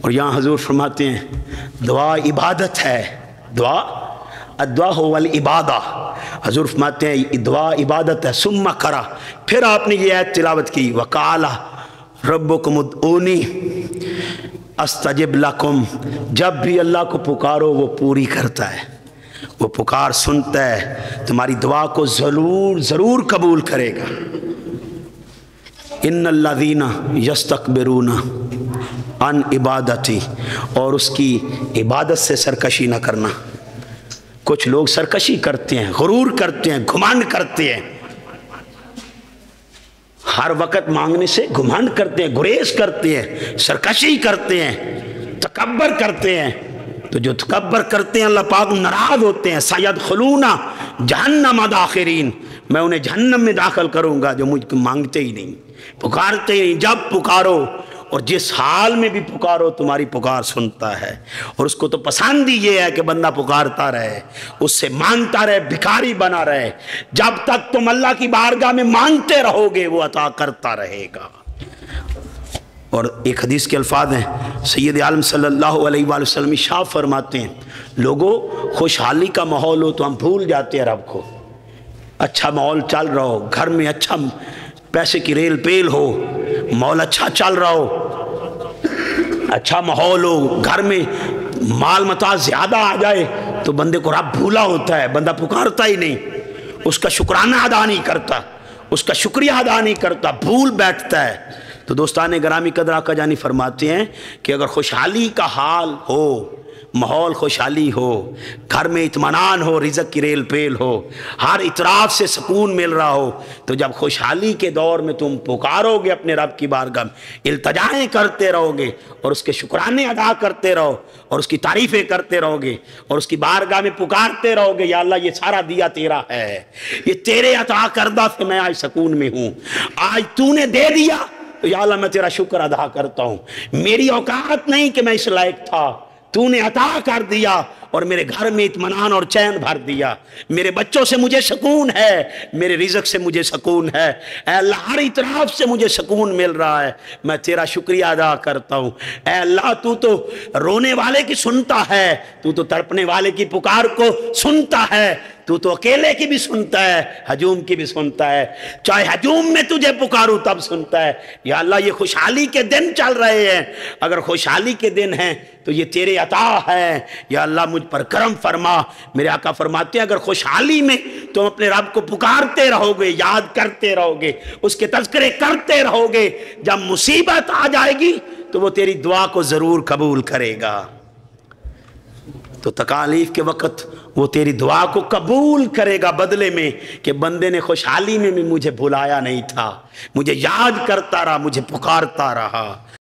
اور یہاں حضور فرماتے ہیں دعا عبادت ہے، دعا الدعا هو العبادہ، حضور فرماتے ہیں دعا عبادت ہے۔ ثم کرا، پھر آپ نے یہ آیت تلاوت کی وقال ربکم ادعونی استجب لکم، جب بھی اللہ کو پکارو وہ پوری کرتا ہے، وہ پکار سنتا ہے، تمہاری دعا کو ضرور ضرور قبول کرے گا۔ ان الذین یستکبرون عن عبادتی، اور اس کی عبادت سے سرکشی نہ کرنا۔ کچھ لوگ سرکشی کرتے ہیں، غرور کرتے ہیں، گھمنڈ کرتے ہیں، ہر وقت مانگنے سے گھمنڈ کرتے ہیں، گریز کرتے ہیں، سرکشی کرتے ہیں، تکبر کرتے ہیں۔ تو جو تکبر کرتے ہیں اللہ پاک ناراض ہوتے ہیں۔ سیدخلون جہنم داخرین، میں انہیں جہنم میں داخل کروں گا جو مجھ کو مانگتے ہی نہیں، پکارتے ہی نہیں۔ جب پکارو اور جس حال میں بھی پکارو تمہاری پکار سنتا ہے، اور اس کو تو پسند ہی یہ ہے کہ بندہ پکارتا رہے، اس سے مانگتا رہے، بھکاری بنا رہے۔ جب تک تم اللہ کی بارگاہ میں مانگتے رہو گے وہ عطا کرتا رہے گا۔ اور ایک حدیث کے الفاظ ہیں، سید عالم صلی اللہ علیہ وآلہ وسلم ارشاد فرماتے ہیں لوگوں خوشحالی کا ماحول ہو تو ہم بھول جاتے ہیں رب کو۔ اچھا ماحول چل رہا ہو، گھر میں اچھا پیسے کی ریل پیل ہو، ماحول اچھا چل رہا ہو، اچھا ماحول ہو، گھر میں مال متاع زیادہ آ جائے تو بندے کو رب بھولا ہوتا ہے، بندہ پکارتا ہی نہیں، اس کا شکرانہ ادا نہیں کرتا، اس کا شکریہ ادا نہیں کرتا، بھول بیٹھتا ہے۔ تو دوستان گرامی قدر آقا جانی فرماتے ہیں کہ اگر خوشحالی کا حال ہو، ماحول خوشحالی ہو، گھر میں اطمینان ہو، رزق کی ریل پیل ہو، ہر اطراف سے سکون مل رہا ہو، تو جب خوشحالی کے دور میں تم پکارو گے اپنے رب کی بارگاہ میں، التجائیں کرتے رہو گے اور اس کے شکرانے ادا کرتے رہو اور اس کی تعریفیں کرتے رہو گے اور اس کی بارگاہ میں پکارتے رہو گے، یا اللہ یہ سارا دیا تیرا ہے، یہ تیرے عطا کردہ سے میں آج سکون میں ہوں، آج تو نے دے دیا تو یا اللہ میں تیرا شکر ادا کرتا ہوں، میری اوقات نہیں کہ میں اس لائق تھا، تو نے عطا کر دیا اور میرے گھر میں اطمینان اور چین بھر دیا، میرے بچوں سے مجھے سکون ہے، میرے رزق سے مجھے سکون ہے، اے اللہ ہر اطراف سے مجھے سکون مل رہا ہے، میں تیرا شکریہ ادا کرتا ہوں۔ اے اللہ تو تو رونے والے کی سنتا ہے، تو تو تڑپنے والے کی پکار کو سنتا ہے، تو تو اکیلے کی بھی سنتا ہے، ہجوم کی بھی سنتا ہے، چاہے ہجوم میں تجھے پکاروں تب سنتا ہے۔ یا اللہ یہ خوشحالی کے دن چل رہے ہیں، اگر خوشحالی کے دن ہیں تو یہ تیرے عطا ہے، یا اللہ مجھ پر کرم فرما۔ میرے آقا فرماتے ہیں اگر خوشحالی میں تم اپنے رب کو پکارتے رہو گے، یاد کرتے رہو گے، اس کے تذکرے کرتے رہو گے، جب مصیبت آ جائے گی تو وہ تیری دعا کو ضرور قبول کرے گا۔ تو تکالیف کے وقت وہ تیری دعا کو قبول کرے گا بدلے میں کہ بندے نے خوشحالی میں بھی مجھے بھلایا نہیں تھا، مجھے یاد کرتا رہا، مجھے پکارتا رہا۔